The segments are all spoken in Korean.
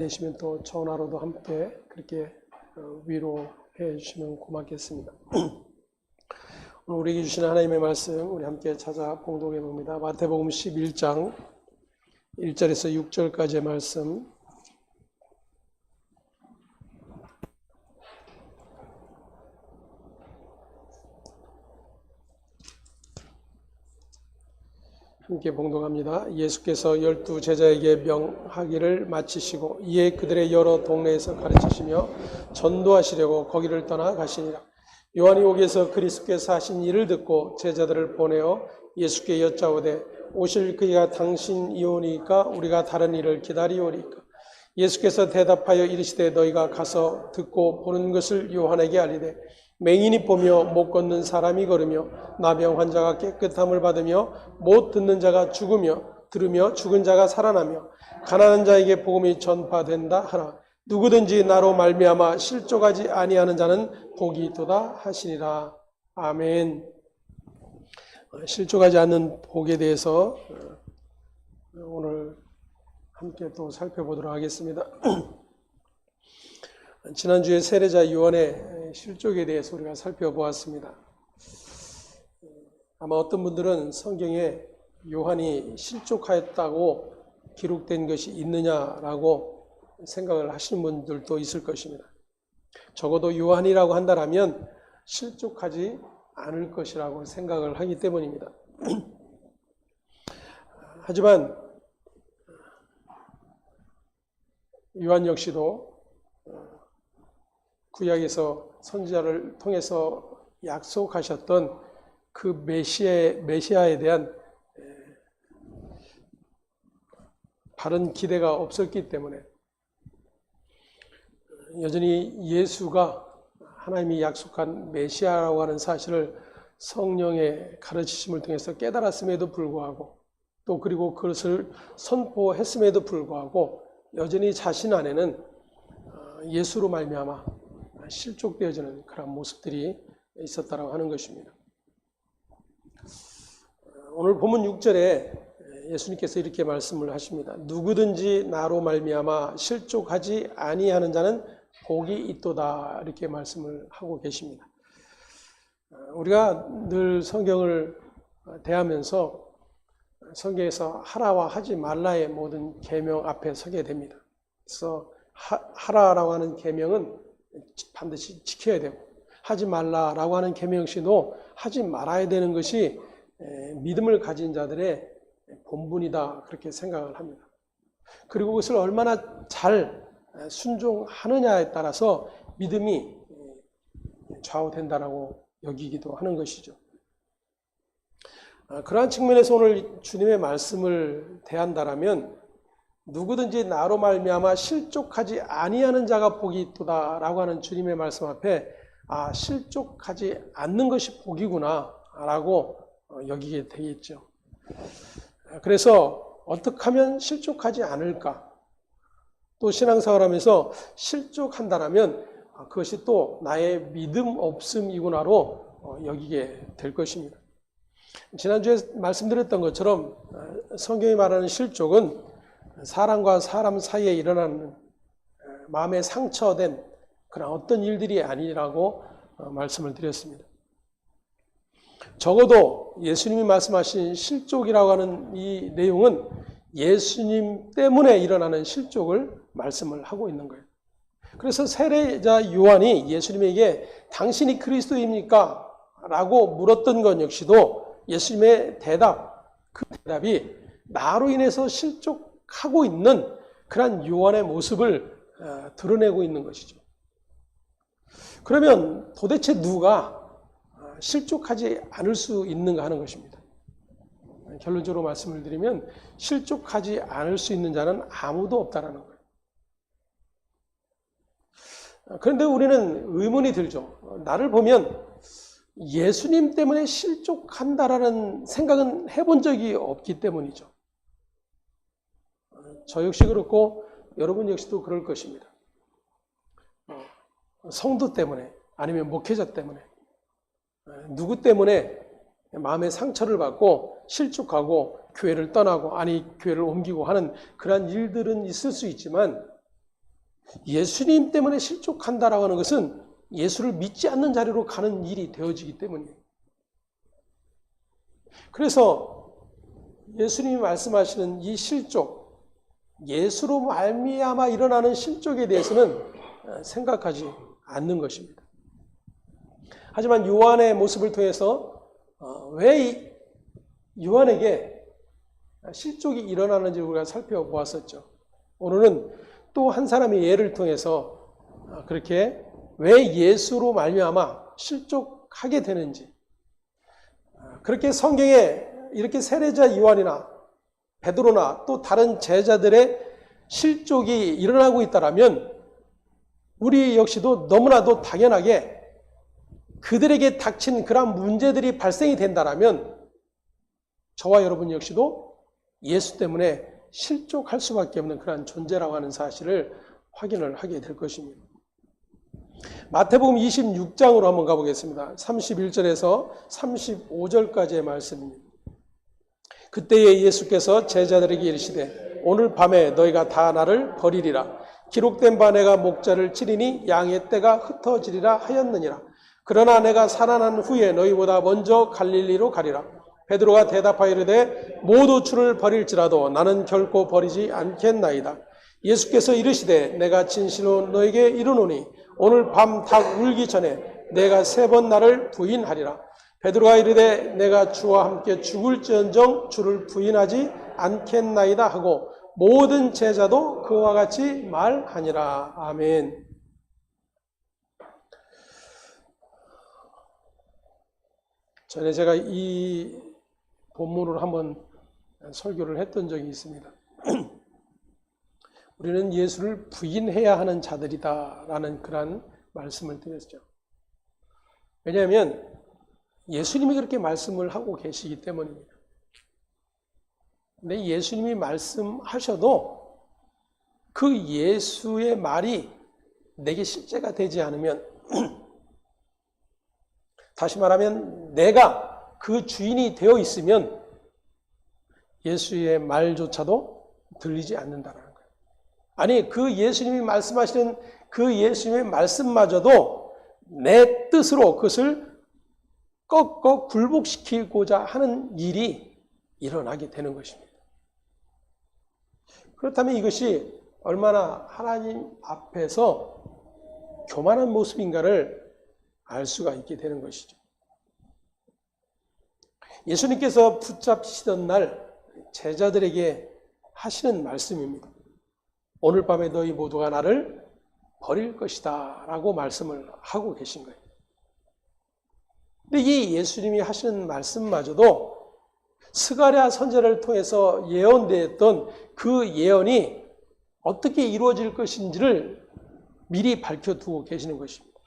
되시면 또 전화로도 함께 그렇게 위로해 주시면 고맙겠습니다. 오늘 우리에게 주시는 하나님의 말씀 우리 함께 찾아 봉독해 봅니다. 마태복음 11장 1절에서 6절까지의 말씀. 함께 봉독합니다. 예수께서 12 제자에게 명하기를 마치시고 이에 그들의 여러 동네에서 가르치시며 전도하시려고 거기를 떠나 가시니라. 요한이 옥에서 그리스도께서 하신 일을 듣고 제자들을 보내어 예수께 여짜오되 오실 그이가 당신이오니까 우리가 다른 일을 기다리오리까. 예수께서 대답하여 이르시되 너희가 가서 듣고 보는 것을 요한에게 알리되 맹인이 보며 못 걷는 사람이 걸으며 나병 환자가 깨끗함을 받으며 못 듣는 자가 죽으며 들으며 죽은 자가 살아나며 가난한 자에게 복음이 전파된다 하라. 누구든지 나로 말미암아 실족하지 아니하는 자는 복이 있도다 하시니라. 아멘. 실족하지 않는 복에 대해서 오늘 함께 또 살펴보도록 하겠습니다. 지난주에 세례자 요한의 실족에 대해서 우리가 살펴보았습니다. 아마 어떤 분들은 성경에 요한이 실족하였다고 기록된 것이 있느냐라고 생각을 하시는 분들도 있을 것입니다. 적어도 요한이라고 한다면 실족하지 않을 것이라고 생각을 하기 때문입니다. 하지만 요한 역시도 구약에서 선지자를 통해서 약속하셨던 그 메시아에 대한 바른 기대가 없었기 때문에 여전히 예수가 하나님이 약속한 메시아라고 하는 사실을 성령의 가르치심을 통해서 깨달았음에도 불구하고 또 그리고 그것을 선포했음에도 불구하고 여전히 자신 안에는 예수로 말미암아 실족되어지는 그런 모습들이 있었다고 하는 것입니다. 오늘 본문 6절에 예수님께서 이렇게 말씀을 하십니다. 누구든지 나로 말미암아 실족하지 아니하는 자는 복이 있도다 이렇게 말씀을 하고 계십니다. 우리가 늘 성경을 대하면서 성경에서 하라와 하지 말라의 모든 계명 앞에 서게 됩니다. 그래서 하라라고 하는 계명은 반드시 지켜야 되고 하지 말라라고 하는 계명 역시도 하지 말아야 되는 것이 믿음을 가진 자들의 본분이다 그렇게 생각을 합니다. 그리고 그것을 얼마나 잘 순종하느냐에 따라서 믿음이 좌우된다라고 여기기도 하는 것이죠. 그러한 측면에서 오늘 주님의 말씀을 대한다라면 누구든지 나로 말미암아 실족하지 아니하는 자가 복이 있도다라고 하는 주님의 말씀 앞에 실족하지 않는 것이 복이구나라고 여기게 되겠죠. 그래서 어떻게 하면 실족하지 않을까? 또 신앙생활 하면서 실족한다라면 그것이 또 나의 믿음 없음이구나로 여기게 될 것입니다. 지난주에 말씀드렸던 것처럼 성경이 말하는 실족은 사람과 사람 사이에 일어나는 마음에 상처된 그런 어떤 일들이 아니라고 말씀을 드렸습니다. 적어도 예수님이 말씀하신 실족이라고 하는 이 내용은 예수님 때문에 일어나는 실족을 말씀을 하고 있는 거예요. 그래서 세례자 요한이 예수님에게 당신이 그리스도입니까? 라고 물었던 것 역시도 예수님의 그 대답이 나로 인해서 실족하고 있는 그런 요한의 모습을 드러내고 있는 것이죠. 그러면 도대체 누가 실족하지 않을 수 있는가 하는 것입니다. 결론적으로 말씀을 드리면 실족하지 않을 수 있는 자는 아무도 없다는 거예요. 그런데 우리는 의문이 들죠. 나를 보면 예수님 때문에 실족한다라는 생각은 해본 적이 없기 때문이죠. 저 역시 그렇고 여러분 역시도 그럴 것입니다. 성도 때문에 아니면 목회자 때문에 누구 때문에 마음의 상처를 받고 실족하고 교회를 떠나고 교회를 옮기고 하는 그러한 일들은 있을 수 있지만 예수님 때문에 실족한다라고 하는 것은 예수를 믿지 않는 자리로 가는 일이 되어지기 때문이에요. 그래서 예수님이 말씀하시는 이 실족, 예수로 말미암아 일어나는 실족에 대해서는 생각하지 않는 것입니다. 하지만 요한의 모습을 통해서 왜 요한에게 실족이 일어나는지 우리가 살펴보았었죠. 오늘은 또 한 사람의 예를 통해서 그렇게 왜 예수로 말미암아 실족하게 되는지, 그렇게 성경에 이렇게 세례자 요한이나 베드로나 또 다른 제자들의 실족이 일어나고 있다라면 우리 역시도 너무나도 당연하게 그들에게 닥친 그런 문제들이 발생이 된다라면 저와 여러분 역시도 예수 때문에 실족할 수밖에 없는 그런 존재라고 하는 사실을 확인을 하게 될 것입니다. 마태복음 26장으로 한번 가보겠습니다. 31절에서 35절까지의 말씀입니다. 그때에 예수께서 제자들에게 이르시되 오늘 밤에 너희가 다 나를 버리리라. 기록된 바 내가 목자를 치리니 양의 떼가 흩어지리라 하였느니라. 그러나 내가 살아난 후에 너희보다 먼저 갈릴리로 가리라. 베드로가 대답하여 이르되 모두 주를 버릴지라도 나는 결코 버리지 않겠나이다. 예수께서 이르시되 내가 진실로 너에게 이르노니 오늘 밤 닭 울기 전에 내가 3번 나를 부인하리라. 베드로가 이르되 내가 주와 함께 죽을지언정 주를 부인하지 않겠나이다 하고 모든 제자도 그와 같이 말하니라. 아멘. 전에 제가 이 본문을 한번 설교를 했던 적이 있습니다. 우리는 예수를 부인해야 하는 자들이다라는 그런 말씀을 드렸죠. 왜냐하면 예수님이 그렇게 말씀을 하고 계시기 때문입니다. 근데 예수님이 말씀하셔도 그 예수의 말이 내게 실제가 되지 않으면 다시 말하면 내가 그 주인이 되어 있으면 예수의 말조차도 들리지 않는다는 거예요. 아니 그 예수님이 말씀하시는 그 예수님의 말씀마저도 내 뜻으로 그것을 꺾어 굴복시키고자 하는 일이 일어나게 되는 것입니다. 그렇다면 이것이 얼마나 하나님 앞에서 교만한 모습인가를 알 수가 있게 되는 것이죠. 예수님께서 붙잡히시던 날 제자들에게 하시는 말씀입니다. 오늘 밤에 너희 모두가 나를 버릴 것이다 라고 말씀을 하고 계신 거예요. 근데 이 예수님이 하시는 말씀마저도 스가랴 선지자를 통해서 예언되었던 그 예언이 어떻게 이루어질 것인지를 미리 밝혀두고 계시는 것입니다.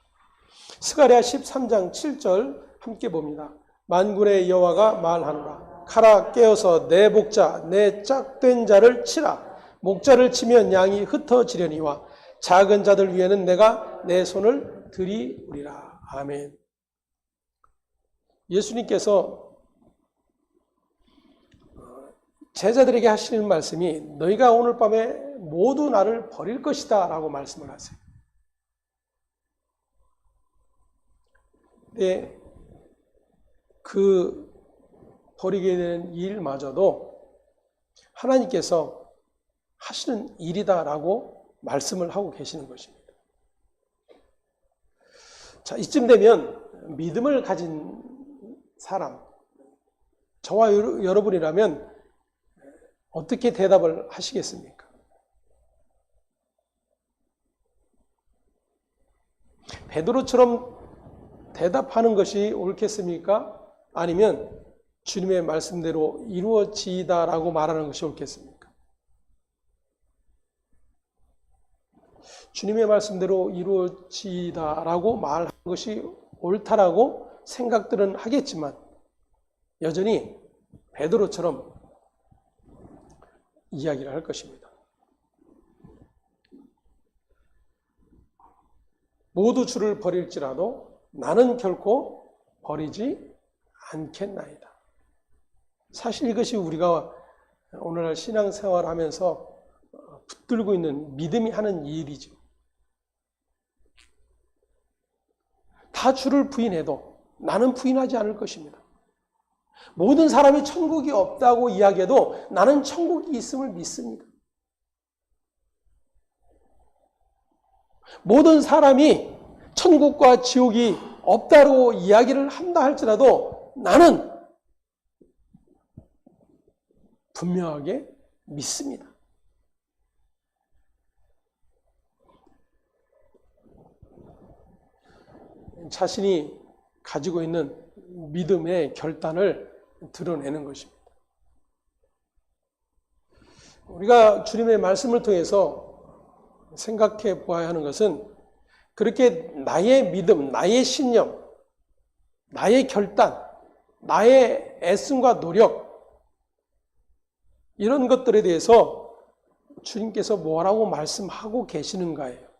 스가랴 13장 7절 함께 봅니다. 만군의 여호와가 말하노라. 가라 깨어서 내 목자 내 짝된 자를 치라. 목자를 치면 양이 흩어지려니와 작은 자들 위에는 내가 내 손을 들이우리라. 아멘. 예수님께서 제자들에게 하시는 말씀이 너희가 오늘 밤에 모두 나를 버릴 것이다 라고 말씀을 하세요. 근데 그 버리게 되는 일마저도 하나님께서 하시는 일이다라고 말씀을 하고 계시는 것입니다. 자, 이쯤 되면 믿음을 가진 사람, 저와 여러분이라면 어떻게 대답을 하시겠습니까? 베드로처럼 대답하는 것이 옳겠습니까? 아니면 주님의 말씀대로 이루어지다라고 말하는 것이 옳겠습니까? 주님의 말씀대로 이루어지다라고 말하는 것이 옳다라고 생각들은 하겠지만 여전히 베드로처럼 이야기를 할 것입니다. 모두 주를 버릴지라도 나는 결코 버리지 않겠나이다. 사실 이것이 우리가 오늘날 신앙생활하면서 붙들고 있는 믿음이 하는 일이죠. 다 주를 부인해도 나는 부인하지 않을 것입니다. 모든 사람이 천국이 없다고 이야기해도 나는 천국이 있음을 믿습니다. 모든 사람이 천국과 지옥이 없다고 이야기를 한다 할지라도 나는 분명하게 믿습니다. 자신이 가지고 있는 믿음의 결단을 드러내는 것입니다. 우리가 주님의 말씀을 통해서 생각해 보아야 하는 것은 그렇게 나의 믿음, 나의 신념, 나의 결단, 나의 애씀과 노력 이런 것들에 대해서 주님께서 뭐라고 말씀하고 계시는가예요.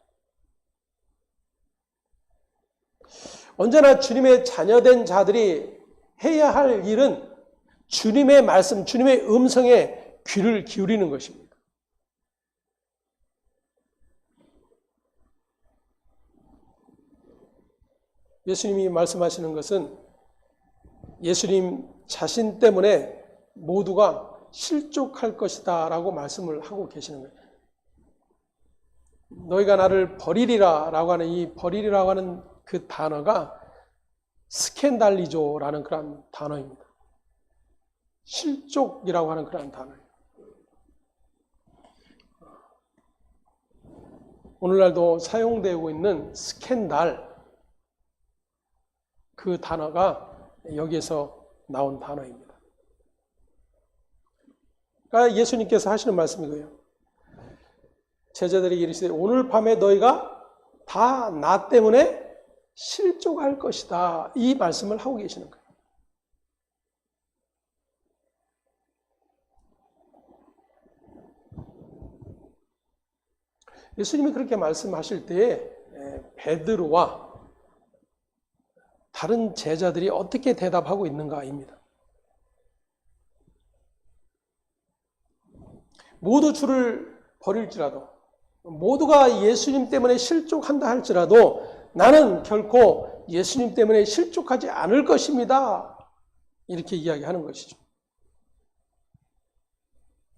언제나 주님의 자녀된 자들이 해야 할 일은 주님의 말씀, 주님의 음성에 귀를 기울이는 것입니다. 예수님이 말씀하시는 것은 예수님 자신 때문에 모두가 실족할 것이다 라고 말씀을 하고 계시는 거예요. 너희가 나를 버리리라 라고 하는 이 버리리라고 하는 그 단어가 스캔달리조라는 그런 단어입니다. 실족이라고 하는 그런 단어예요. 오늘날도 사용되고 있는 스캔달 그 단어가 여기에서 나온 단어입니다. 그러니까 예수님께서 하시는 말씀이 거예요. 제자들에게 이르시되 오늘 밤에 너희가 다 나 때문에 실족할 것이다. 이 말씀을 하고 계시는 거예요. 예수님이 그렇게 말씀하실 때에 베드로와 다른 제자들이 어떻게 대답하고 있는가입니다. 모두 주를 버릴지라도 모두가 예수님 때문에 실족한다 할지라도 나는 결코 예수님 때문에 실족하지 않을 것입니다. 이렇게 이야기하는 것이죠.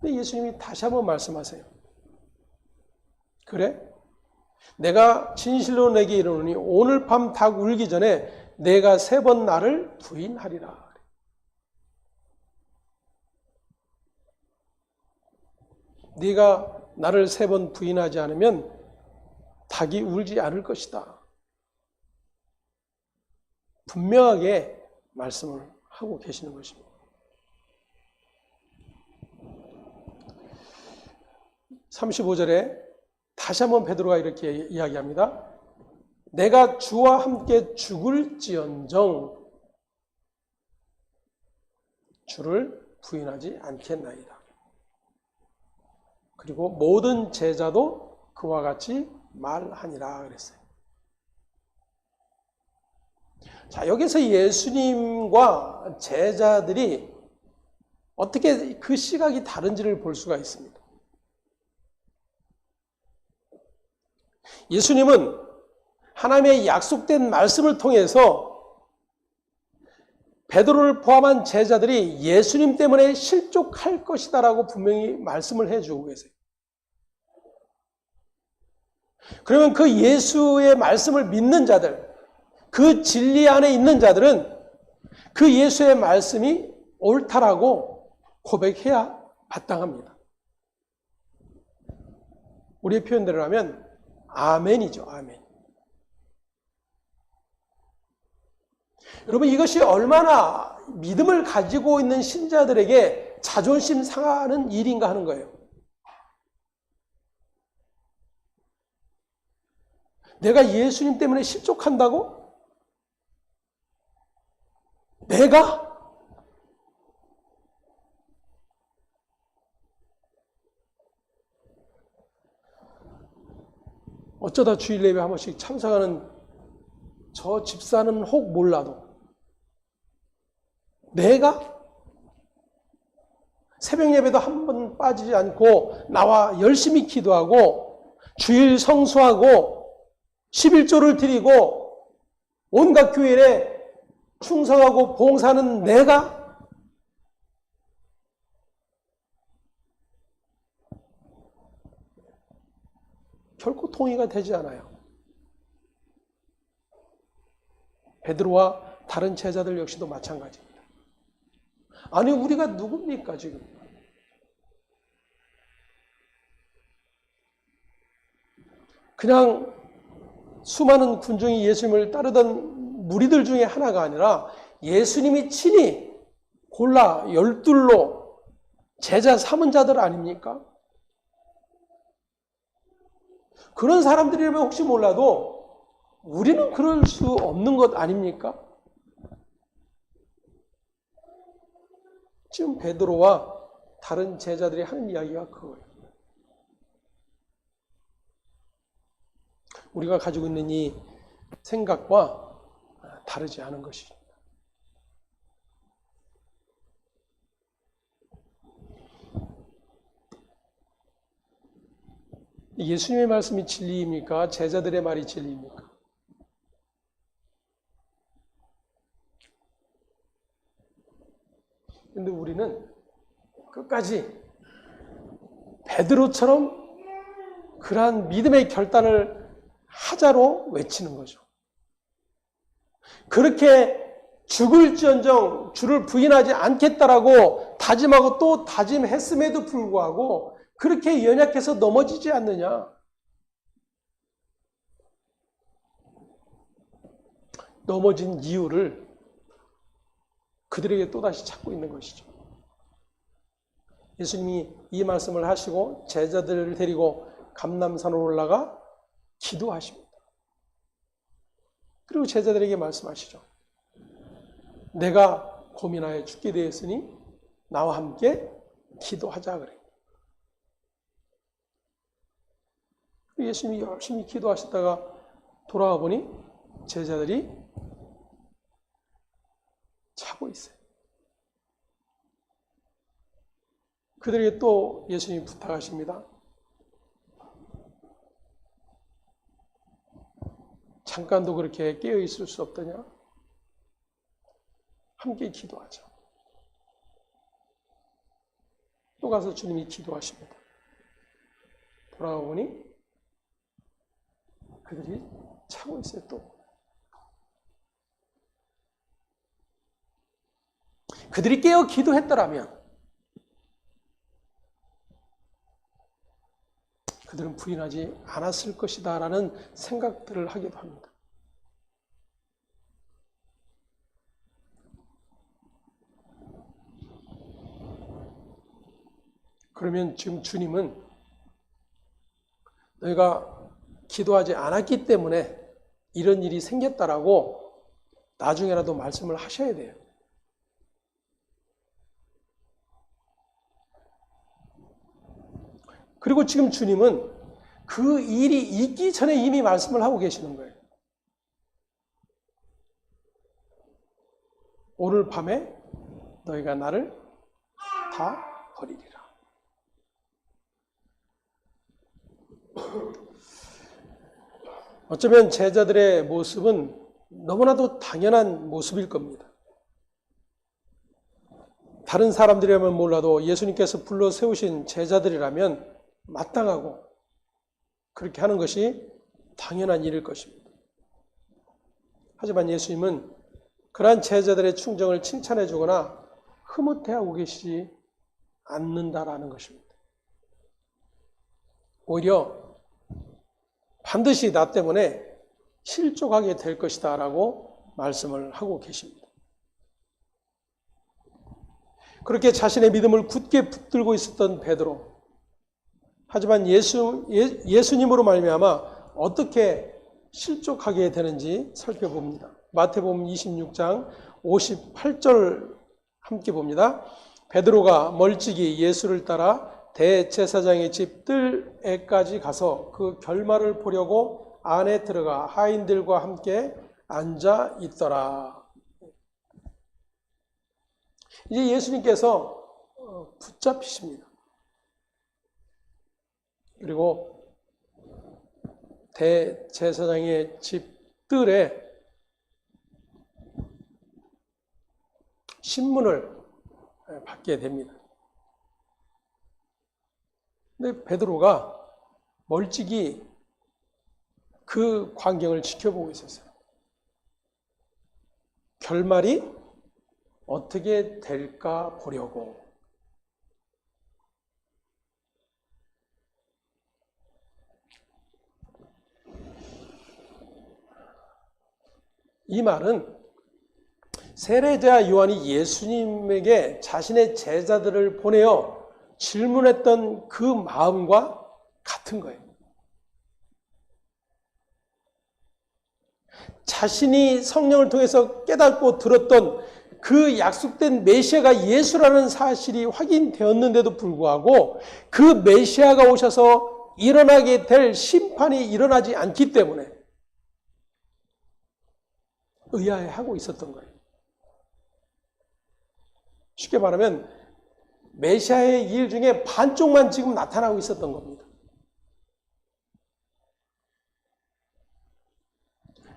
근데 예수님이 다시 한번 말씀하세요. 그래? 내가 진실로 내게 이르노니 오늘 밤 닭 울기 전에 내가 3번 나를 부인하리라. 네가 나를 3번 부인하지 않으면 닭이 울지 않을 것이다. 분명하게 말씀을 하고 계시는 것입니다. 35절에 다시 한번 베드로가 이렇게 이야기합니다. 내가 주와 함께 죽을지언정 주를 부인하지 않겠나이다. 그리고 모든 제자도 그와 같이 말하니라 그랬어요. 자, 여기서 예수님과 제자들이 어떻게 그 시각이 다른지를 볼 수가 있습니다. 예수님은 하나님의 약속된 말씀을 통해서 베드로를 포함한 제자들이 예수님 때문에 실족할 것이다 라고 분명히 말씀을 해주고 계세요. 그러면 그 예수의 말씀을 믿는 자들, 그 진리 안에 있는 자들은 그 예수의 말씀이 옳다라고 고백해야 마땅합니다. 우리의 표현대로 하면 아멘이죠. 아멘. 여러분, 이것이 얼마나 믿음을 가지고 있는 신자들에게 자존심 상하는 일인가 하는 거예요. 내가 예수님 때문에 실족한다고? 내가? 어쩌다 주일 예배 한 번씩 참석하는 저 집사는 혹 몰라도 내가 새벽 예배도 한 번 빠지지 않고 나와 열심히 기도하고 주일 성수하고 11조를 드리고 온갖 교회에 충성하고 봉사하는 내가 결코 통일가 되지 않아요. 베드로와 다른 제자들 역시도 마찬가지입니다. 아니, 우리가 누굽니까 지금? 그냥 수많은 군중이 예수님을 따르던 무리들 중에 하나가 아니라 예수님이 친히 골라 12로 제자 삼은 자들 아닙니까? 그런 사람들이라면 혹시 몰라도 우리는 그럴 수 없는 것 아닙니까? 지금 베드로와 다른 제자들이 하는 이야기가 그거예요. 우리가 가지고 있는 이 생각과 다르지 않은 것이죠. 예수님의 말씀이 진리입니까? 제자들의 말이 진리입니까? 근데 우리는 끝까지 베드로처럼 그러한 믿음의 결단을 하자로 외치는 거죠. 그렇게 죽을지언정 주를 부인하지 않겠다라고 다짐하고 또 다짐했음에도 불구하고 그렇게 연약해서 넘어지지 않느냐. 넘어진 이유를 그들에게 또다시 찾고 있는 것이죠. 예수님이 이 말씀을 하시고 제자들을 데리고 감람산으로 올라가 기도하십니다. 그리고 제자들에게 말씀하시죠. 내가 고민하여 죽게 되었으니 나와 함께 기도하자 그래요. 예수님이 열심히 기도하시다가 돌아와 보니 제자들이 자고 있어요. 그들에게 또 예수님이 부탁하십니다. 잠깐도 그렇게 깨어 있을 수 없더냐? 함께 기도하자. 또 가서 주님이 기도하십니다. 돌아와 보니 그들이 자고 있어요. 또 그들이 깨어 기도했더라면 그들은 부인하지 않았을 것이다 라는 생각들을 하기도 합니다. 그러면 지금 주님은 너희가 기도하지 않았기 때문에 이런 일이 생겼다라고 나중에라도 말씀을 하셔야 돼요. 그리고 지금 주님은 그 일이 있기 전에 이미 말씀을 하고 계시는 거예요. 오늘 밤에 너희가 나를 다 버리리라. 어쩌면 제자들의 모습은 너무나도 당연한 모습일 겁니다. 다른 사람들이라면 몰라도 예수님께서 불러 세우신 제자들이라면 마땅하고 그렇게 하는 것이 당연한 일일 것입니다. 하지만 예수님은 그러한 제자들의 충정을 칭찬해 주거나 흐뭇해하고 계시지 않는다라는 것입니다. 오히려 반드시 나 때문에 실족하게 될 것이다 라고 말씀을 하고 계십니다. 그렇게 자신의 믿음을 굳게 붙들고 있었던 베드로, 하지만 예수님으로 말미암아 어떻게 실족하게 되는지 살펴봅니다. 마태복음 26장 58절 함께 봅니다. 베드로가 멀찍이 예수를 따라 대제사장의 집 뜰에까지 가서 그 결말을 보려고 안에 들어가 하인들과 함께 앉아 있더라. 이제 예수님께서 붙잡히십니다. 그리고 대제사장의 집 뜰에 신문을 받게 됩니다. 근데 베드로가 멀찍이 그 광경을 지켜보고 있었어요. 결말이 어떻게 될까 보려고. 이 말은 세례자 요한이 예수님에게 자신의 제자들을 보내어 질문했던 그 마음과 같은 거예요. 자신이 성령을 통해서 깨닫고 들었던 그 약속된 메시아가 예수라는 사실이 확인되었는데도 불구하고 그 메시아가 오셔서 일어나게 될 심판이 일어나지 않기 때문에 의아해하고 있었던 거예요. 쉽게 말하면 메시아의 일 중에 반쪽만 지금 나타나고 있었던 겁니다.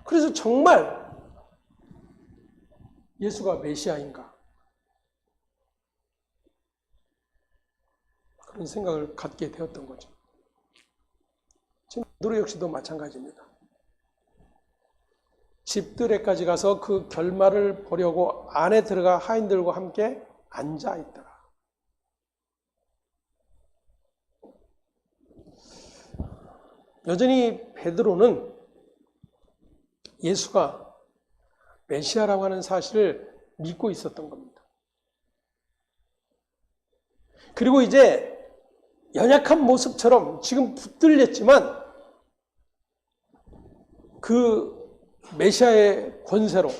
그래서 정말 예수가 메시아인가? 그런 생각을 갖게 되었던 거죠. 지금 베드로 역시도 마찬가지입니다. 집들에까지 가서 그 결말을 보려고 안에 들어가 하인들과 함께 앉아 있더라. 여전히 베드로는 예수가 메시아라고 하는 사실을 믿고 있었던 겁니다. 그리고 이제 연약한 모습처럼 지금 붙들렸지만 그 메시아의 권세로,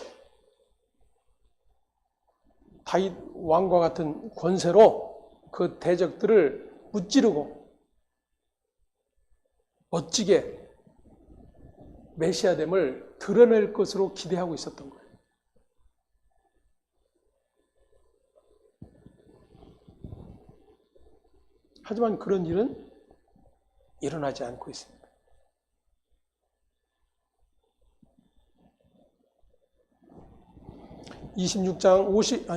다윗 왕과 같은 권세로 그 대적들을 무찌르고 멋지게 메시아됨을 드러낼 것으로 기대하고 있었던 거예요. 하지만 그런 일은 일어나지 않고 있습니다. 26장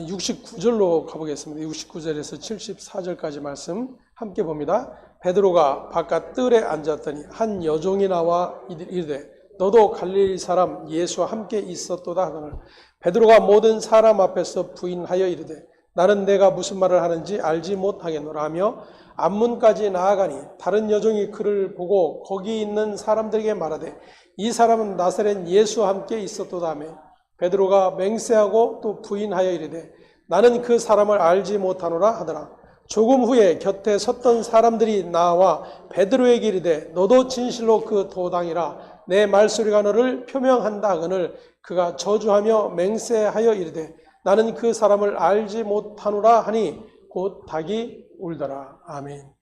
69절로 가보겠습니다. 69절에서 74절까지 말씀 함께 봅니다. 베드로가 바깥 뜰에 앉았더니 한 여종이 나와 이르되 너도 갈릴리 사람 예수와 함께 있었도다 하거늘 베드로가 모든 사람 앞에서 부인하여 이르되 나는 내가 무슨 말을 하는지 알지 못하겠노라 하며 앞문까지 나아가니 다른 여종이 그를 보고 거기 있는 사람들에게 말하되 이 사람은 나사렛 예수와 함께 있었도다 하며 베드로가 맹세하고 또 부인하여 이르되 나는 그 사람을 알지 못하노라 하더라. 조금 후에 곁에 섰던 사람들이 나와 베드로에게 이르되 너도 진실로 그 도당이라 내 말소리가 너를 표명한다 하거늘 그가 저주하며 맹세하여 이르되 나는 그 사람을 알지 못하노라 하니 곧 닭이 울더라. 아멘.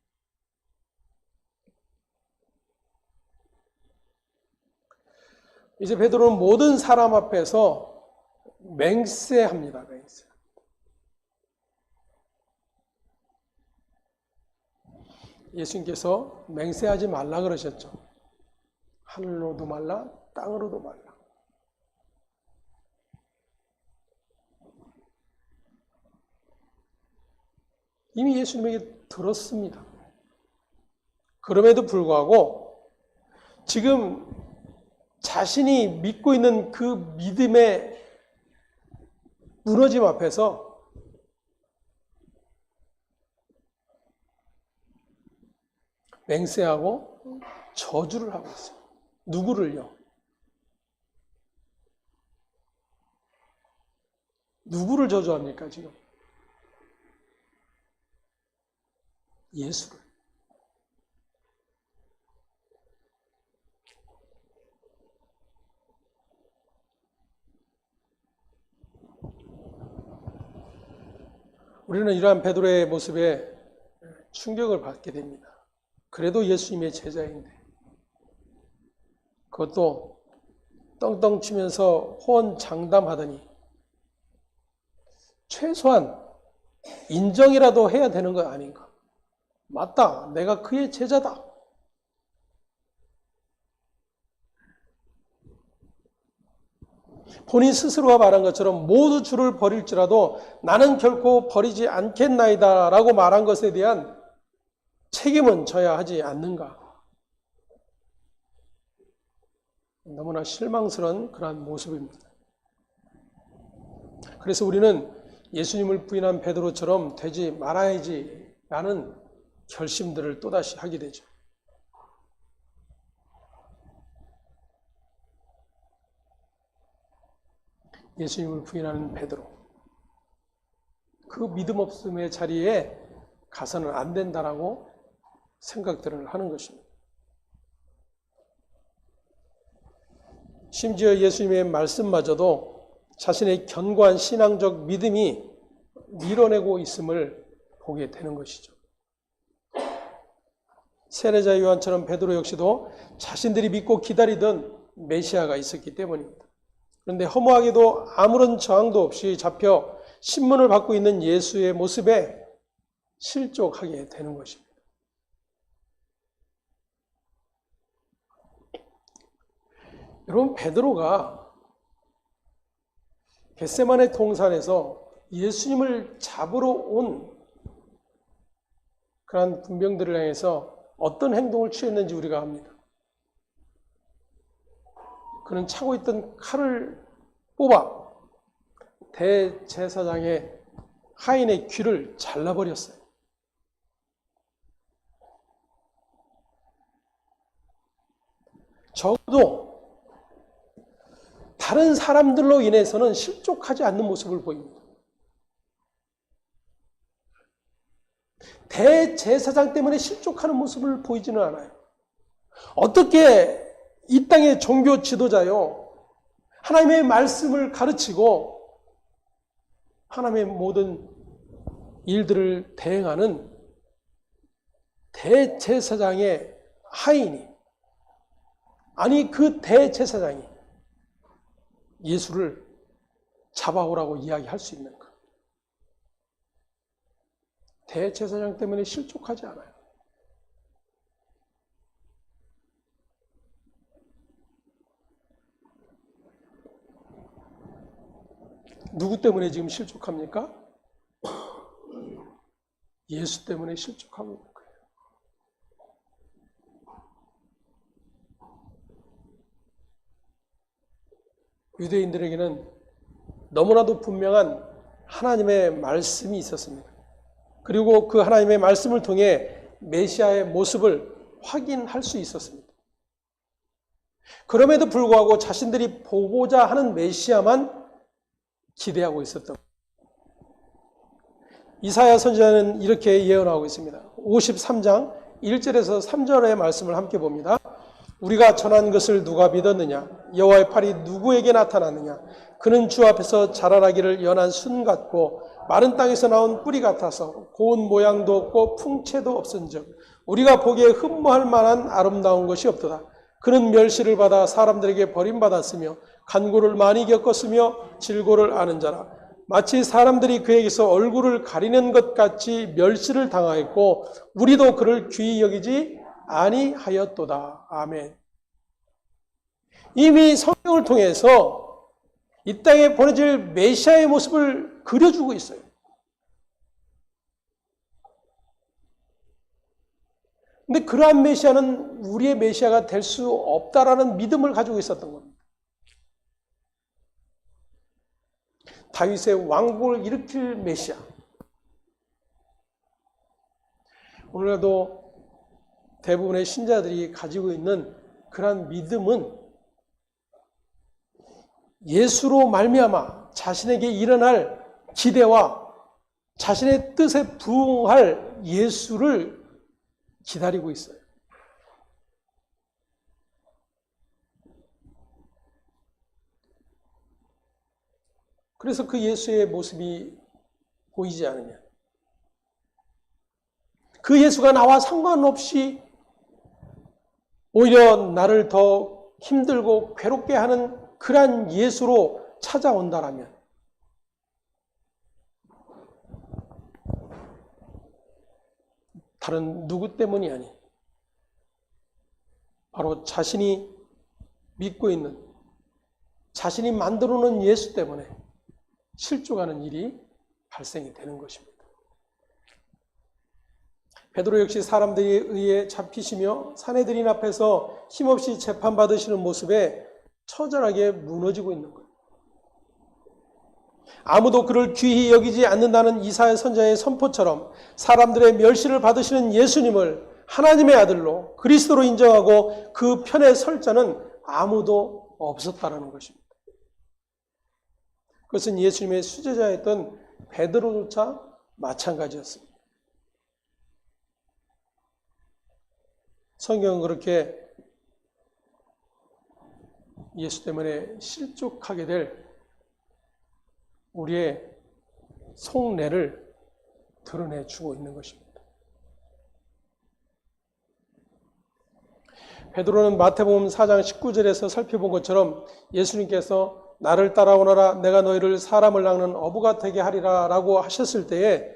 이제 베드로는 모든 사람 앞에서 맹세합니다. 맹세. 예수님께서 맹세하지 말라 그러셨죠. 하늘로도 말라, 땅으로도 말라. 이미 예수님에게 들었습니다. 그럼에도 불구하고 지금 자신이 믿고 있는 그 믿음의 무너짐 앞에서 맹세하고 저주를 하고 있어요. 누구를요? 누구를 저주합니까, 지금? 예수를. 우리는 이러한 베드로의 모습에 충격을 받게 됩니다. 그래도 예수님의 제자인데 그것도 떵떵 치면서 호언장담하더니 최소한 인정이라도 해야 되는 거 아닌가? 맞다. 내가 그의 제자다. 본인 스스로가 말한 것처럼 모두 주를 버릴지라도 나는 결코 버리지 않겠나이다 라고 말한 것에 대한 책임은 져야 하지 않는가. 너무나 실망스러운 그러한 모습입니다. 그래서 우리는 예수님을 부인한 베드로처럼 되지 말아야지 라는 결심들을 또다시 하게 되죠. 예수님을 부인하는 베드로, 그 믿음 없음의 자리에 가서는 안 된다라고 생각들을 하는 것입니다. 심지어 예수님의 말씀마저도 자신의 견고한 신앙적 믿음이 밀어내고 있음을 보게 되는 것이죠. 세례자 요한처럼 베드로 역시도 자신들이 믿고 기다리던 메시아가 있었기 때문입니다. 그런데 허무하게도 아무런 저항도 없이 잡혀 신문을 받고 있는 예수의 모습에 실족하게 되는 것입니다. 여러분, 베드로가 겟세마네 동산에서 예수님을 잡으러 온 그러한 군병들을 향해서 어떤 행동을 취했는지 우리가 압니다. 그는 차고 있던 칼을 뽑아 대제사장의 하인의 귀를 잘라버렸어요. 적어도 다른 사람들로 인해서는 실족하지 않는 모습을 보입니다. 대제사장 때문에 실족하는 모습을 보이지는 않아요. 어떻게 이 땅의 종교 지도자요, 하나님의 말씀을 가르치고 하나님의 모든 일들을 대행하는 대제사장의 하인이, 아니 그 대제사장이 예수를 잡아오라고 이야기할 수 있는가? 대제사장 때문에 실족하지 않아요. 누구 때문에 지금 실족합니까? 예수 때문에 실족하고 있는 거예요. 유대인들에게는 너무나도 분명한 하나님의 말씀이 있었습니다. 그리고 그 하나님의 말씀을 통해 메시아의 모습을 확인할 수 있었습니다. 그럼에도 불구하고 자신들이 보고자 하는 메시아만 기대하고 있었던, 이사야 선지자는 이렇게 예언하고 있습니다. 53장 1절에서 3절의 말씀을 함께 봅니다. 우리가 전한 것을 누가 믿었느냐? 여호와의 팔이 누구에게 나타났느냐? 그는 주 앞에서 자라나기를 연한 순 같고 마른 땅에서 나온 뿌리 같아서 고운 모양도 없고 풍채도 없은즉 우리가 보기에 흠모할 만한 아름다운 것이 없도다. 그는 멸시를 받아 사람들에게 버림받았으며 간고를 많이 겪었으며 질고를 아는 자라. 마치 사람들이 그에게서 얼굴을 가리는 것 같이 멸시를 당하였고 우리도 그를 귀히 여기지 아니하였도다. 아멘. 이미 성경을 통해서 이 땅에 보내질 메시아의 모습을 그려주고 있어요. 근데 그러한 메시아는 우리의 메시아가 될 수 없다라는 믿음을 가지고 있었던 겁니다. 다윗의 왕국을 일으킬 메시아. 오늘날도 대부분의 신자들이 가지고 있는 그러한 믿음은 예수로 말미암아 자신에게 일어날 기대와 자신의 뜻에 부응할 예수를 기다리고 있어요. 그래서 그 예수의 모습이 보이지 않느냐. 그 예수가 나와 상관없이 오히려 나를 더 힘들고 괴롭게 하는 그러한 예수로 찾아온다라면 다른 누구 때문이 아닌 바로 자신이 믿고 있는 자신이 만들어 놓은 예수 때문에 실족하는 일이 발생이 되는 것입니다. 베드로 역시 사람들에 의해 잡히시며 사내들인 앞에서 힘없이 재판받으시는 모습에 처절하게 무너지고 있는 거예요. 아무도 그를 귀히 여기지 않는다는 이사야 선지자의 선포처럼 사람들의 멸시를 받으시는 예수님을 하나님의 아들로 그리스도로 인정하고 그 편에 설 자는 아무도 없었다라는 것입니다. 그것은 예수님의 수제자였던 베드로조차 마찬가지였습니다. 성경은 그렇게 예수 때문에 실족하게 될 우리의 속내를 드러내주고 있는 것입니다. 베드로는 마태복음 4장 19절에서 살펴본 것처럼 예수님께서 나를 따라오너라 내가 너희를 사람을 낚는 어부가 되게 하리라 라고 하셨을 때에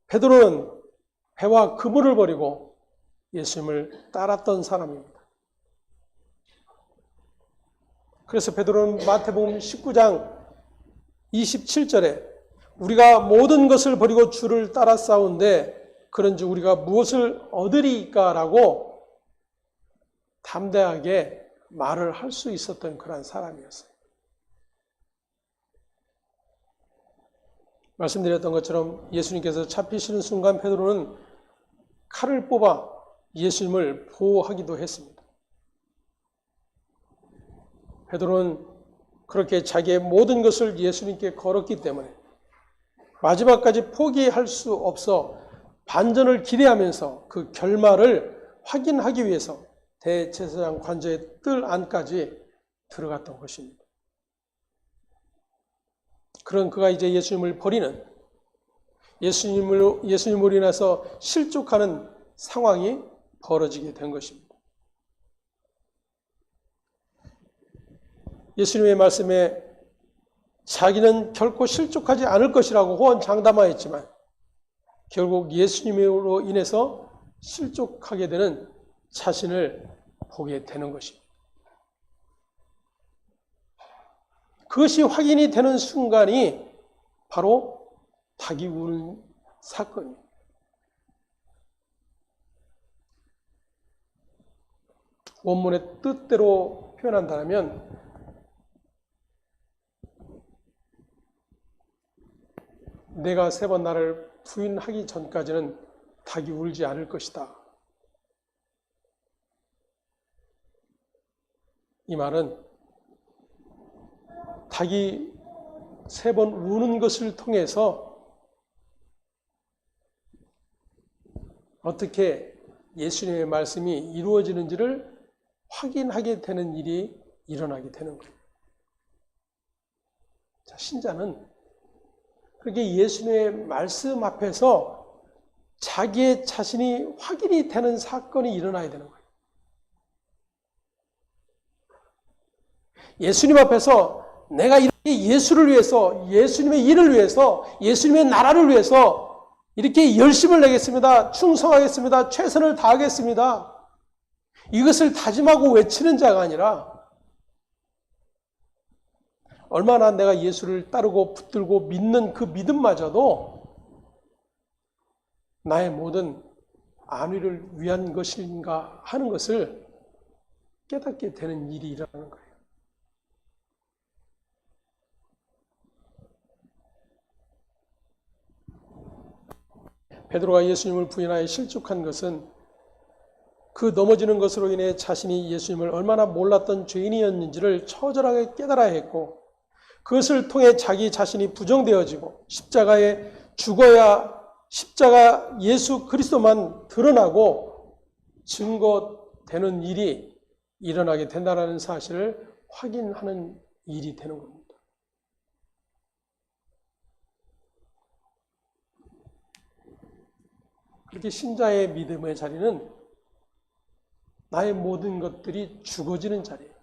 베드로는 배와 그물을 버리고 예수님을 따랐던 사람입니다. 그래서 베드로는 마태복음 19장 27절에 우리가 모든 것을 버리고 주를 따라 싸운데 그런즉 우리가 무엇을 얻으리까라고 담대하게 말을 할 수 있었던 그런 사람이었어요. 말씀드렸던 것처럼 예수님께서 잡히시는 순간 베드로는 칼을 뽑아 예수님을 보호하기도 했습니다. 베드로는 그렇게 자기의 모든 것을 예수님께 걸었기 때문에 마지막까지 포기할 수 없어 반전을 기대하면서 그 결말을 확인하기 위해서 대제사장 관저의 뜰 안까지 들어갔던 것입니다. 그런 그가 이제 예수님을 버리는 예수님으로 인해서 실족하는 상황이 벌어지게 된 것입니다. 예수님의 말씀에 자기는 결코 실족하지 않을 것이라고 호언장담하였지만 결국 예수님으로 인해서 실족하게 되는 자신을 보게 되는 것입니다. 그것이 확인이 되는 순간이 바로 닭이 우는 사건입니다. 원문의 뜻대로 표현한다면 내가 3번 나를 부인하기 전까지는 닭이 울지 않을 것이다. 이 말은 닭이 3번 우는 것을 통해서 어떻게 예수님의 말씀이 이루어지는지를 확인하게 되는 일이 일어나게 되는 거예요. 자, 신자는 그렇게 예수님의 말씀 앞에서 자기의 자신이 확인이 되는 사건이 일어나야 되는 거예요. 예수님 앞에서 내가 이렇게 예수를 위해서, 예수님의 일을 위해서, 예수님의 나라를 위해서 이렇게 열심을 내겠습니다. 충성하겠습니다. 최선을 다하겠습니다. 이것을 다짐하고 외치는 자가 아니라 얼마나 내가 예수를 따르고 붙들고 믿는 그 믿음마저도 나의 모든 안위를 위한 것인가 하는 것을 깨닫게 되는 일이 일어나는 거예요. 베드로가 예수님을 부인하여 실족한 것은 그 넘어지는 것으로 인해 자신이 예수님을 얼마나 몰랐던 죄인이었는지를 처절하게 깨달아야 했고 그것을 통해 자기 자신이 부정되어지고 십자가에 죽어야 십자가 예수 그리스도만 드러나고 증거되는 일이 일어나게 된다는 사실을 확인하는 일이 되는 겁니다. 그렇게 신자의 믿음의 자리는 나의 모든 것들이 죽어지는 자리예요.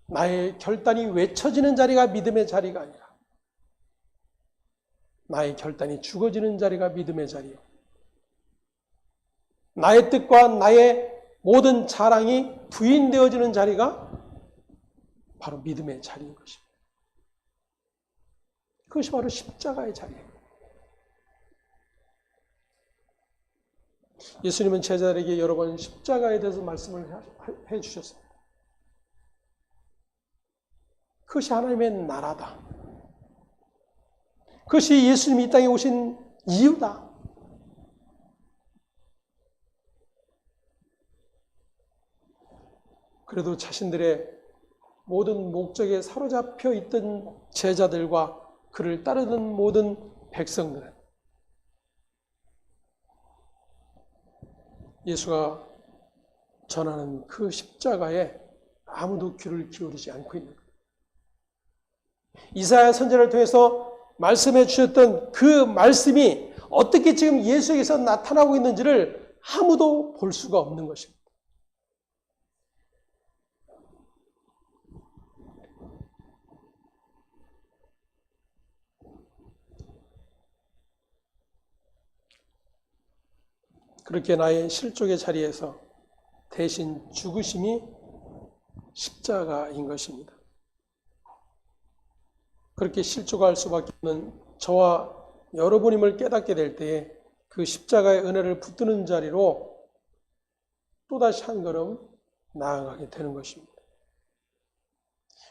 나의 결단이 외쳐지는 자리가 믿음의 자리가 아니라 나의 결단이 죽어지는 자리가 믿음의 자리요. 나의 뜻과 나의 모든 자랑이 부인되어지는 자리가 바로 믿음의 자리인 것입니다. 그것이 바로 십자가의 자리예요. 예수님은 제자들에게 여러 번 십자가에 대해서 말씀을 해 주셨습니다. 그것이 하나님의 나라다. 그것이 예수님이 이 땅에 오신 이유다. 그래도 자신들의 모든 목적에 사로잡혀 있던 제자들과 그를 따르는 모든 백성들은 예수가 전하는 그 십자가에 아무도 귀를 기울이지 않고 있는 거예요. 이사야 선지자를 통해서 말씀해 주셨던 그 말씀이 어떻게 지금 예수에게서 나타나고 있는지를 아무도 볼 수가 없는 것입니다. 그렇게 나의 실족의 자리에서 대신 죽으심이 십자가인 것입니다. 그렇게 실족할 수밖에 없는 저와 여러분임을 깨닫게 될 때에 그 십자가의 은혜를 붙드는 자리로 또다시 한 걸음 나아가게 되는 것입니다.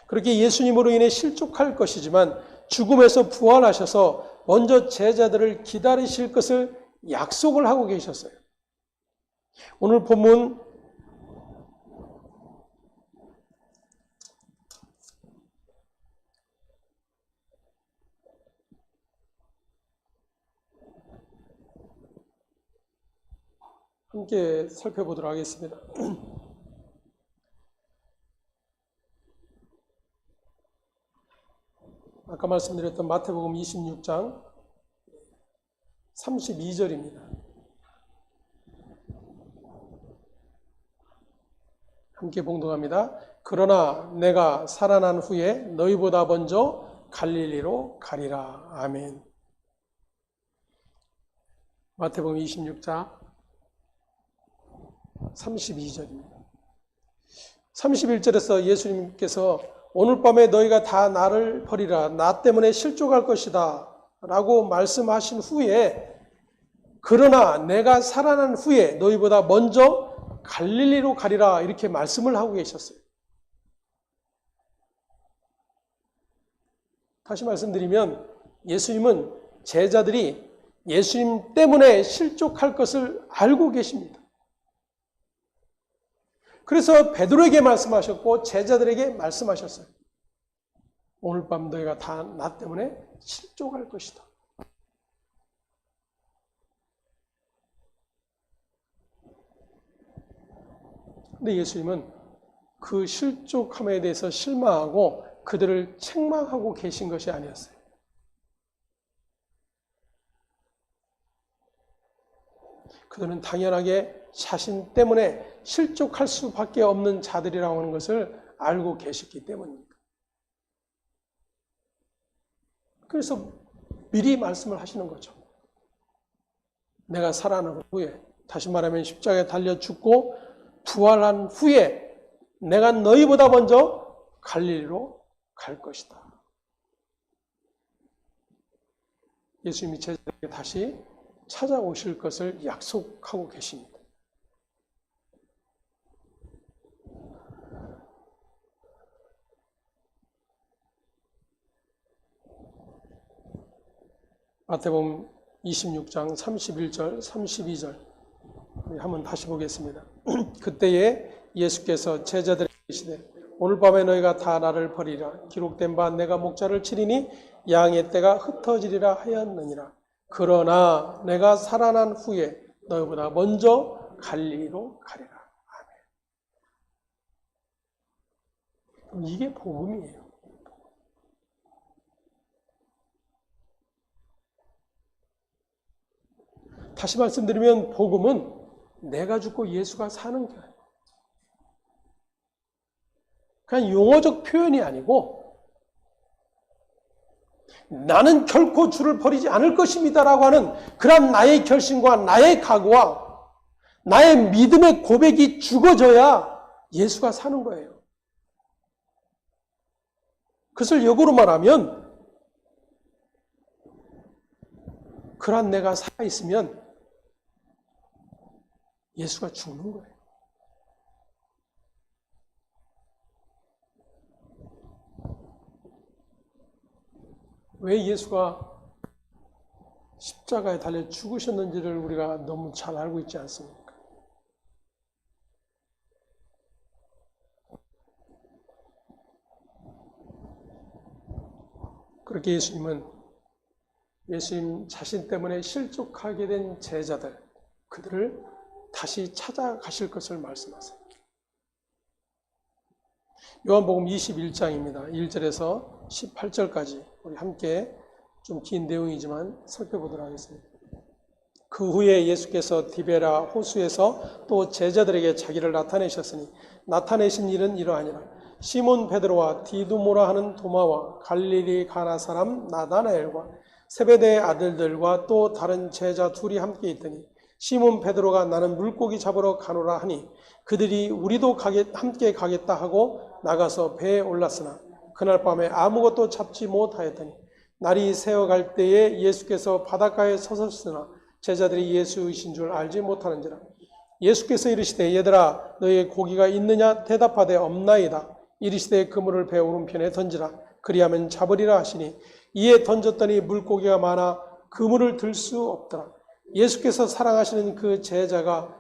그렇게 예수님으로 인해 실족할 것이지만 죽음에서 부활하셔서 먼저 제자들을 기다리실 것을 약속을 하고 계셨어요. 오늘 본문 함께 살펴보도록 하겠습니다. 아까 말씀드렸던 마태복음 26장 32절입니다. 함께 봉독합니다. 그러나 내가 살아난 후에 너희보다 먼저 갈릴리로 가리라. 아멘. 마태복음 26장 32절입니다. 31절에서 예수님께서 오늘 밤에 너희가 다 나를 버리라. 나 때문에 실족할 것이다. 라고 말씀하신 후에 그러나 내가 살아난 후에 너희보다 먼저 갈릴리로 가리라 이렇게 말씀을 하고 계셨어요. 다시 말씀드리면 예수님은 제자들이 예수님 때문에 실족할 것을 알고 계십니다. 그래서 베드로에게 말씀하셨고 제자들에게 말씀하셨어요. 오늘 밤 너희가 다 나 때문에 실족할 것이다. 근데 예수님은 그 실족함에 대해서 실망하고 그들을 책망하고 계신 것이 아니었어요. 그들은 당연하게 자신 때문에 실족할 수밖에 없는 자들이라고 하는 것을 알고 계셨기 때문입니다. 그래서 미리 말씀을 하시는 거죠. 내가 살아난 후에, 다시 말하면 십자가에 달려 죽고 부활한 후에 내가 너희보다 먼저 갈릴리로 갈 것이다. 예수님이 제자들에게 다시 찾아오실 것을 약속하고 계십니다. 마태복음 26장 31절, 32절 한번 다시 보겠습니다. 그때에 예수께서 제자들에게 이르시되 오늘 밤에 너희가 다 나를 버리라. 기록된 바 내가 목자를 치리니 양의 떼가 흩어지리라 하였느니라. 그러나 내가 살아난 후에 너희보다 먼저 갈릴리로 가리라. 아멘. 이게 복음이에요. 다시 말씀드리면 복음은 내가 죽고 예수가 사는 게 아니에요. 그냥 용어적 표현이 아니고 나는 결코 주를 버리지 않을 것입니다라고 하는 그런 나의 결심과 나의 각오와 나의 믿음의 고백이 죽어져야 예수가 사는 거예요. 그것을 역으로 말하면 그런 내가 살아있으면 예수가 죽는 거예요. 왜 예수가 십자가에 달려 죽으셨는지를 우리가 너무 잘 알고 있지 않습니까? 그렇게 예수님 자신 때문에 실족하게 된 제자들, 그들을 다시 찾아가실 것을 말씀하세요. 요한복음 21장입니다. 1절에서 18절까지 우리 함께 좀 긴 내용이지만 살펴보도록 하겠습니다. 그 후에 예수께서 디베라 호수에서 또 제자들에게 자기를 나타내셨으니 나타내신 일은 이러하니라. 시몬 베드로와 디두모라 하는 도마와 갈릴리 가나 사람 나다나엘과 세베대의 아들들과 또 다른 제자 둘이 함께 있더니 시몬 베드로가 나는 물고기 잡으러 가노라 하니 그들이 우리도 함께 가겠다 하고 나가서 배에 올랐으나 그날 밤에 아무것도 잡지 못하였더니 날이 새어갈 때에 예수께서 바닷가에 서셨으나 제자들이 예수이신 줄 알지 못하는지라. 예수께서 이르시되 얘들아 너희의 고기가 있느냐 대답하되 없나이다. 이르시되 그물을 배 오른편에 던지라. 그리하면 잡으리라 하시니 이에 던졌더니 물고기가 많아 그물을 들 수 없더라. 예수께서 사랑하시는 그 제자가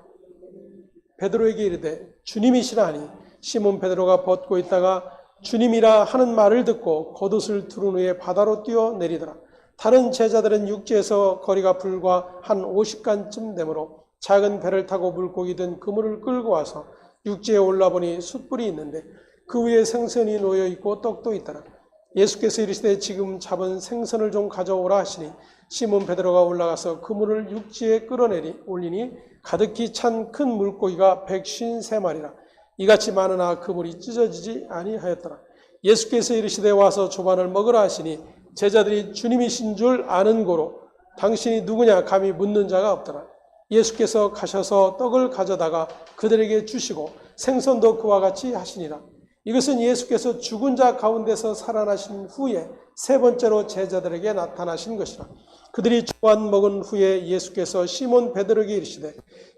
베드로에게 이르되 주님이시라 하니 시몬 베드로가 벗고 있다가 주님이라 하는 말을 듣고 겉옷을 두른 후에 바다로 뛰어내리더라. 다른 제자들은 육지에서 거리가 불과 한 50간쯤 되므로 작은 배를 타고 물고기 든 그물을 끌고 와서 육지에 올라보니 숯불이 있는데 그 위에 생선이 놓여 있고 떡도 있더라. 예수께서 이르시되 지금 잡은 생선을 좀 가져오라 하시니 시몬 베드로가 올라가서 그물을 육지에 끌어내리 올리니 가득히 찬 큰 물고기가 153마리라. 이같이 많으나 그물이 찢어지지 아니하였더라. 예수께서 이르시되 와서 조반을 먹으라 하시니 제자들이 주님이신 줄 아는 고로 당신이 누구냐 감히 묻는 자가 없더라. 예수께서 가셔서 떡을 가져다가 그들에게 주시고 생선도 그와 같이 하시니라. 이것은 예수께서 죽은 자 가운데서 살아나신 후에 세 번째로 제자들에게 나타나신 것이라. 그들이 조반 먹은 후에 예수께서 시몬 베드로에게 이르시되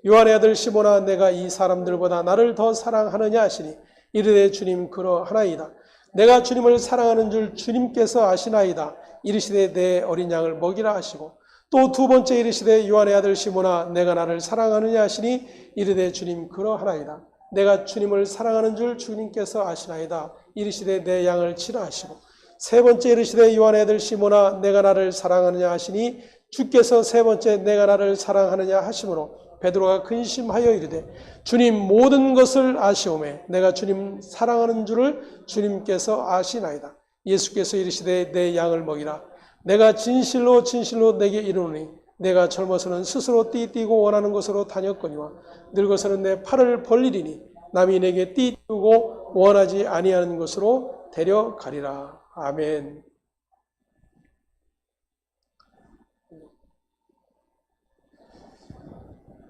요한의 아들 시몬아 내가 이 사람들보다 나를 더 사랑하느냐 하시니 이르되 주님 그러하나이다. 내가 주님을 사랑하는 줄 주님께서 아시나이다. 이르시되 내 어린 양을 먹이라 하시고 또 두 번째 이르시되 요한의 아들 시몬아 내가 나를 사랑하느냐 하시니 이르되 주님 그러하나이다. 내가 주님을 사랑하는 줄 주님께서 아시나이다. 이르시되 내 양을 치라 하시고 세 번째 이르시되 요한의 아들 시몬아 내가 나를 사랑하느냐 하시니 주께서 세 번째 내가 나를 사랑하느냐 하시므로 베드로가 근심하여 이르되 주님 모든 것을 아시오매 내가 주님 사랑하는 줄을 주님께서 아시나이다. 예수께서 이르시되 내 양을 먹이라. 내가 진실로 진실로 내게 이르노니 내가 젊어서는 스스로 띠뛰고 원하는 곳으로 다녔거니와 늙어서는 내 팔을 벌리리니 남이 내게 띠뛰고 원하지 아니하는 곳으로 데려가리라. 아멘.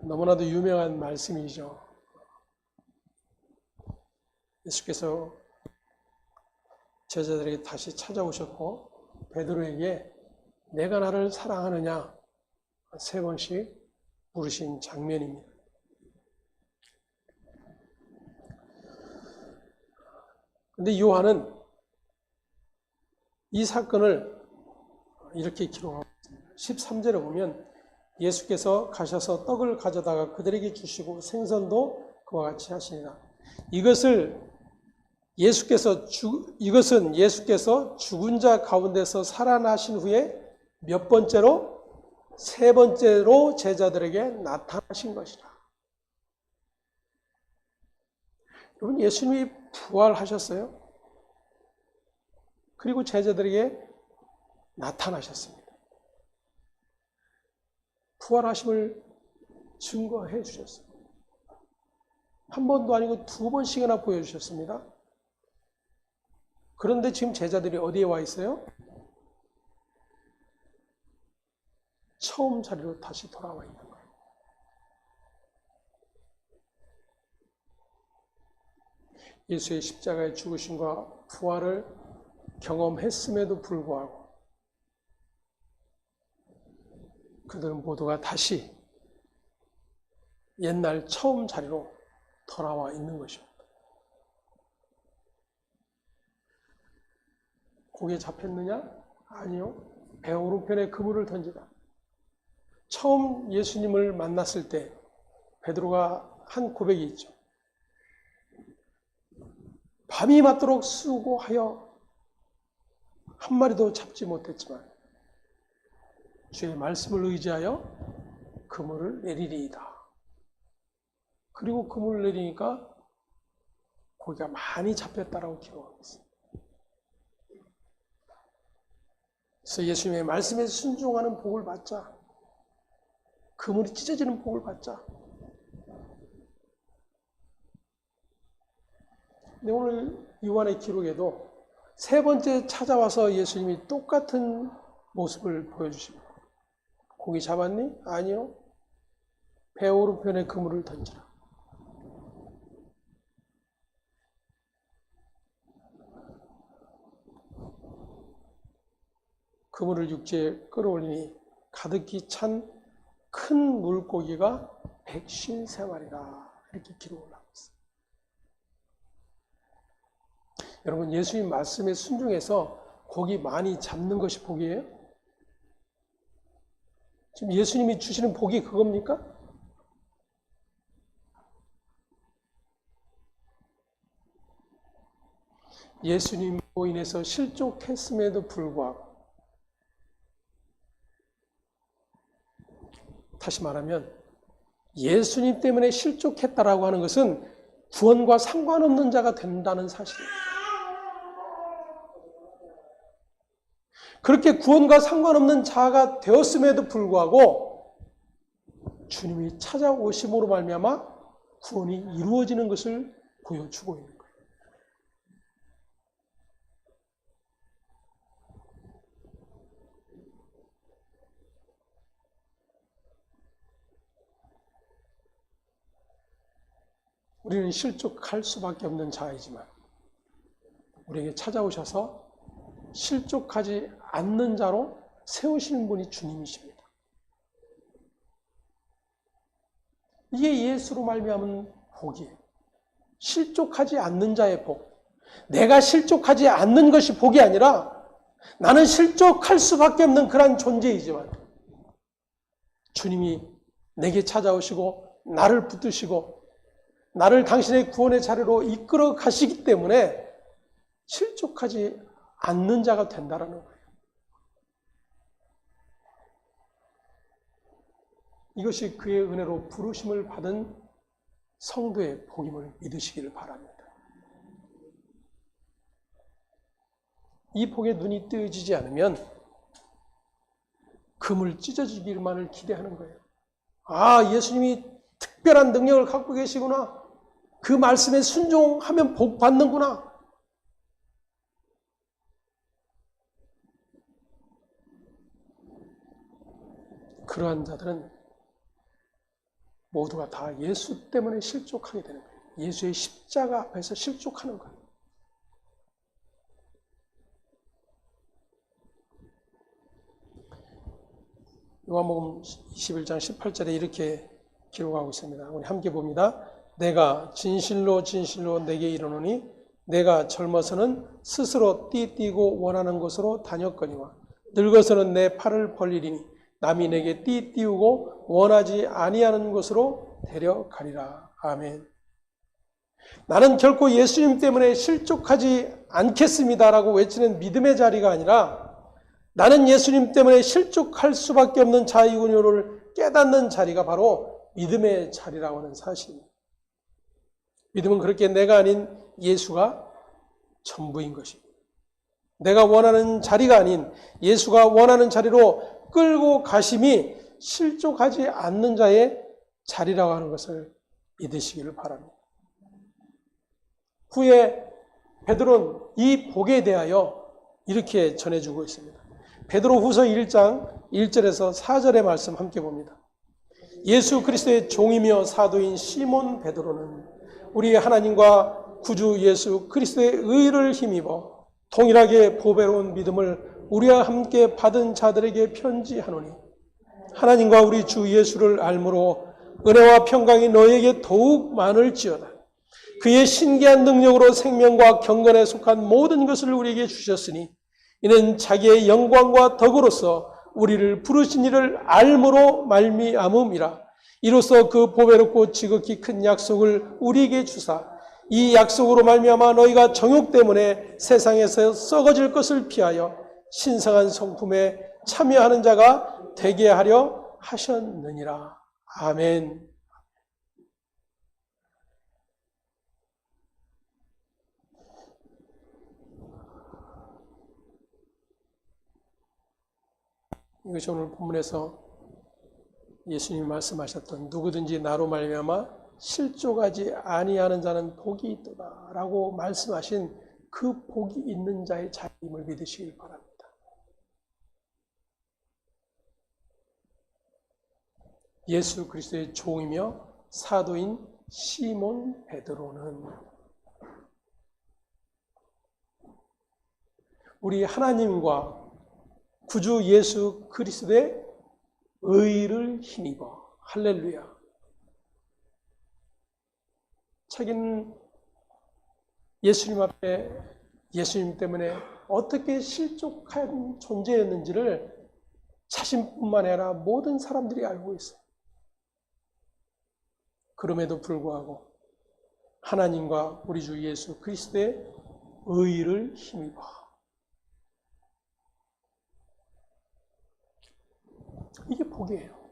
너무나도 유명한 말씀이죠. 예수께서 제자들에게 다시 찾아오셨고 베드로에게 내가 나를 사랑하느냐 세 번씩 물으신 장면입니다. 그런데 요한은 이 사건을 이렇게 기록하고 있습니다. 13절에 보면 예수께서 가셔서 떡을 가져다가 그들에게 주시고 생선도 그와 같이 하시니라. 이것은 예수께서 죽은 자 가운데서 살아나신 후에 몇 번째로? 세 번째로 제자들에게 나타나신 것이라. 여러분 예수님이 부활하셨어요. 그리고 제자들에게 나타나셨습니다. 부활하심을 증거해 주셨습니다. 한 번도 아니고 두 번씩이나 보여주셨습니다. 그런데 지금 제자들이 어디에 와 있어요? 처음 자리로 다시 돌아와 있는 거예요. 예수의 십자가의 죽으심과 부활을 경험했음에도 불구하고 그들은 모두가 다시 옛날 처음 자리로 돌아와 있는 것입니다. 고기에 잡혔느냐? 아니요. 배 오른편에 그물을 던지다. 처음 예수님을 만났을 때 베드로가 한 고백이 있죠. 밤이 맞도록 수고하여 한 마리도 잡지 못했지만 주의 말씀을 의지하여 그물을 내리리이다. 그리고 그물을 내리니까 고기가 많이 잡혔다라고 기록하고 있습니다. 그래서 예수님의 말씀에 순종하는 복을 받자. 그물이 찢어지는 복을 받자. 근데 오늘 요한의 기록에도 세 번째 찾아와서 예수님이 똑같은 모습을 보여주십니다. 고기 잡았니? 아니요. 배 오른편에 그물을 던지라. 그물을 육지에 끌어올리니 가득히 찬 큰 물고기가 153마리라 이렇게 기록을 하고 있습니다. 여러분, 예수님 말씀에 순종해서 고기 많이 잡는 것이 복이에요? 지금 예수님이 주시는 복이 그겁니까? 예수님으로 인해서 실족했음에도 불구하고, 다시 말하면 예수님 때문에 실족했다라고 하는 것은 구원과 상관없는 자가 된다는 사실이에요. 그렇게 구원과 상관없는 자가 되었음에도 불구하고 주님이 찾아오심으로 말미암아 구원이 이루어지는 것을 보여주고 있는 거예요. 우리는 실족할 수밖에 없는 자이지만 우리에게 찾아오셔서 실족하지 않는 자로 세우시는 분이 주님이십니다. 이게 예수로 말미암은 복이에요. 실족하지 않는 자의 복. 내가 실족하지 않는 것이 복이 아니라 나는 실족할 수밖에 없는 그런 존재이지만 주님이 내게 찾아오시고 나를 붙드시고 나를 당신의 구원의 자리로 이끌어 가시기 때문에 실족하지 않는 자가 된다는 거예요. 이것이 그의 은혜로 부르심을 받은 성도의 복임을 믿으시기를 바랍니다. 이 복에 눈이 뜨여지지 않으면 그물 찢어지기만을 기대하는 거예요. 아, 예수님이 특별한 능력을 갖고 계시구나. 그 말씀에 순종하면 복 받는구나. 그러한 자들은 모두가 다 예수 때문에 실족하게 되는 거예요. 예수의 십자가 앞에서 실족하는 거예요. 요한복음 21장 18절에 이렇게 기록하고 있습니다. 우리 함께 봅니다. 내가 진실로 진실로 내게 이르노니 내가 젊어서는 스스로 띠띠고 원하는 곳으로 다녔거니와 늙어서는 내 팔을 벌리리니 남이 내게 띠띠우고 원하지 아니하는 곳으로 데려가리라. 아멘. 나는 결코 예수님 때문에 실족하지 않겠습니다라고 외치는 믿음의 자리가 아니라 나는 예수님 때문에 실족할 수밖에 없는 자이군요를 깨닫는 자리가 바로 믿음의 자리라고 하는 사실입니다. 믿음은 그렇게 내가 아닌 예수가 전부인 것입니다. 내가 원하는 자리가 아닌 예수가 원하는 자리로 끌고 가심이 실족하지 않는 자의 자리라고 하는 것을 믿으시기를 바랍니다. 후에 베드로는 이 복에 대하여 이렇게 전해주고 있습니다. 베드로 후서 1장 1절에서 4절의 말씀 함께 봅니다. 예수 그리스도의 종이며 사도인 시몬 베드로는 우리 하나님과 구주 예수 그리스도의 의를 힘입어 동일하게 보배로운 믿음을 우리와 함께 받은 자들에게 편지하노니 하나님과 우리 주 예수를 알므로 은혜와 평강이 너에게 더욱 많을지어다. 그의 신기한 능력으로 생명과 경건에 속한 모든 것을 우리에게 주셨으니 이는 자기의 영광과 덕으로서 우리를 부르신 이를 알므로 말미암음이라. 이로써 그 보배롭고 지극히 큰 약속을 우리에게 주사 이 약속으로 말미암아 너희가 정욕 때문에 세상에서 썩어질 것을 피하여 신성한 성품에 참여하는 자가 되게 하려 하셨느니라. 아멘. 이것이 오늘 본문에서 예수님이 말씀하셨던 누구든지 나로 말미암아 실족하지 아니하는 자는 복이 있도다 라고 말씀하신 그 복이 있는 자의 자임을 믿으시길 바랍니다. 예수 그리스도의 종이며 사도인 시몬 베드로는 우리 하나님과 구주 예수 그리스도의 의를 힘입어 할렐루야. 자기는 예수님 앞에 예수님 때문에 어떻게 실족한 존재였는지를 자신뿐만 아니라 모든 사람들이 알고 있어요. 그럼에도 불구하고 하나님과 우리 주 예수 그리스도의 의를 힘입어 이게 복이에요.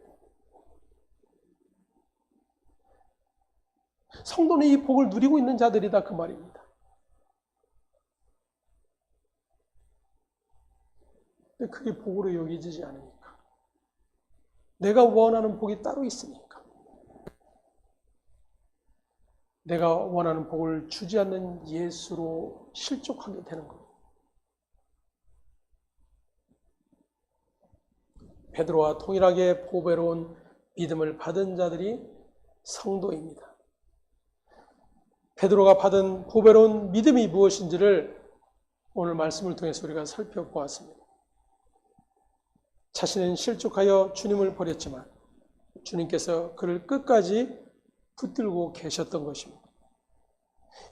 성도는 이 복을 누리고 있는 자들이다 그 말입니다. 근데 그게 복으로 여겨지지 않으니까. 내가 원하는 복이 따로 있으니까. 내가 원하는 복을 주지 않는 예수로 실족하게 되는 겁니다. 베드로와 동일하게 보배로운 믿음을 받은 자들이 성도입니다. 베드로가 받은 보배로운 믿음이 무엇인지를 오늘 말씀을 통해서 우리가 살펴보았습니다. 자신은 실족하여 주님을 버렸지만 주님께서 그를 끝까지 붙들고 계셨던 것입니다.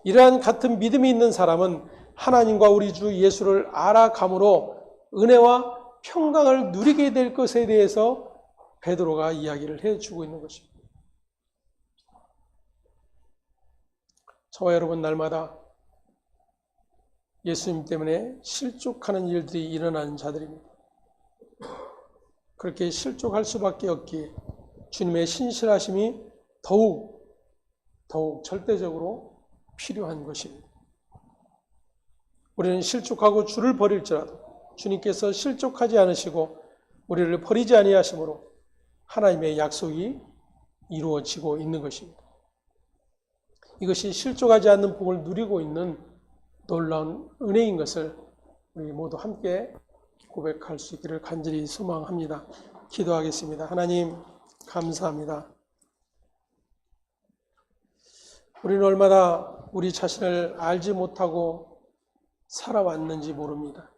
이러한 같은 믿음이 있는 사람은 하나님과 우리 주 예수를 알아감으로 은혜와 평강을 누리게 될 것에 대해서 베드로가 이야기를 해주고 있는 것입니다. 저와 여러분 날마다 예수님 때문에 실족하는 일들이 일어나는 자들입니다. 그렇게 실족할 수밖에 없기에 주님의 신실하심이 더욱 절대적으로 필요한 것입니다. 우리는 실족하고 주를 버릴지라도 주님께서 실족하지 않으시고 우리를 버리지 아니하심으로 하나님의 약속이 이루어지고 있는 것입니다. 이것이 실족하지 않는 복을 누리고 있는 놀라운 은혜인 것을 우리 모두 함께 고백할 수 있기를 간절히 소망합니다. 기도하겠습니다. 하나님 감사합니다. 우리는 얼마나 우리 자신을 알지 못하고 살아왔는지 모릅니다.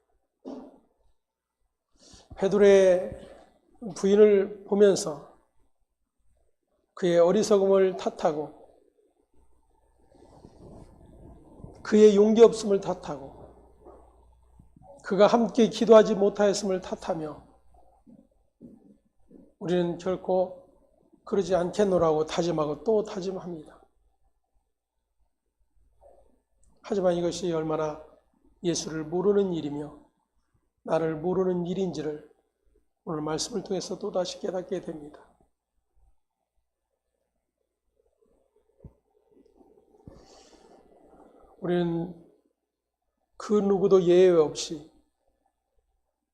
베드로의 부인을 보면서 그의 어리석음을 탓하고 그의 용기 없음을 탓하고 그가 함께 기도하지 못하였음을 탓하며 우리는 결코 그러지 않겠노라고 다짐하고 또 다짐합니다. 하지만 이것이 얼마나 예수를 모르는 일이며 나를 모르는 일인지를 오늘 말씀을 통해서 또다시 깨닫게 됩니다. 우리는 그 누구도 예외 없이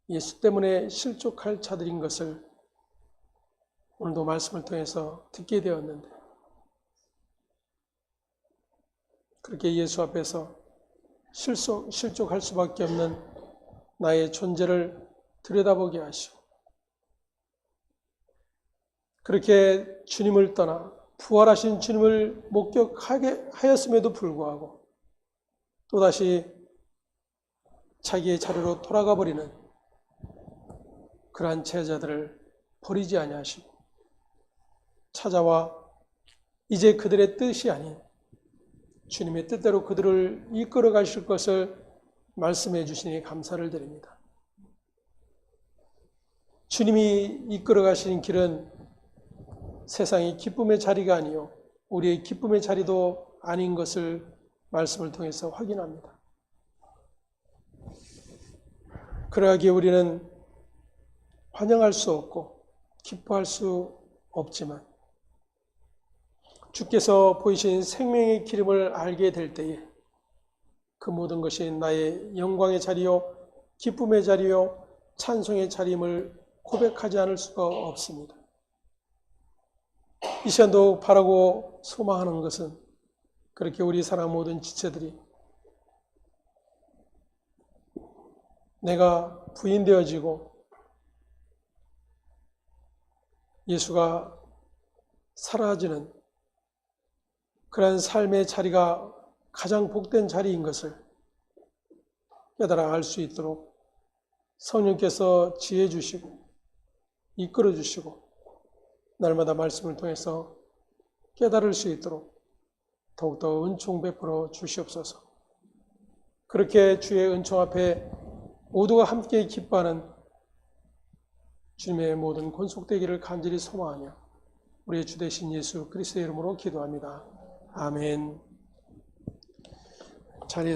예수 때문에 실족할 자들인 것을 오늘도 말씀을 통해서 듣게 되었는데 그렇게 예수 앞에서 실족할 수밖에 없는 나의 존재를 들여다보게 하시고 그렇게 주님을 떠나 부활하신 주님을 목격하게 하였음에도 불구하고 또다시 자기의 자리로 돌아가 버리는 그러한 제자들을 버리지 아니하시고 찾아와 이제 그들의 뜻이 아닌 주님의 뜻대로 그들을 이끌어 가실 것을 말씀해 주시니 감사를 드립니다. 주님이 이끌어 가시는 길은 세상의 기쁨의 자리가 아니요 우리의 기쁨의 자리도 아닌 것을 말씀을 통해서 확인합니다. 그러하기에 우리는 환영할 수 없고 기뻐할 수 없지만 주께서 보이신 생명의 기름을 알게 될 때에 그 모든 것이 나의 영광의 자리요 기쁨의 자리요 찬송의 자리임을 고백하지 않을 수가 없습니다. 이 시간도 바라고 소망하는 것은 그렇게 우리 사랑 모든 지체들이 내가 부인되어지고 예수가 사라지는 그러한 삶의 자리가 가장 복된 자리인 것을 깨달아 알 수 있도록 성령께서 지혜 주시고 이끌어 주시고 날마다 말씀을 통해서 깨달을 수 있도록 더욱더 은총 베풀어 주시옵소서. 그렇게 주의 은총 앞에 모두가 함께 기뻐하는 주님의 모든 권속되기를 간절히 소망하며 우리의 주 되신 예수 그리스도의 이름으로 기도합니다. 아멘. 자리에서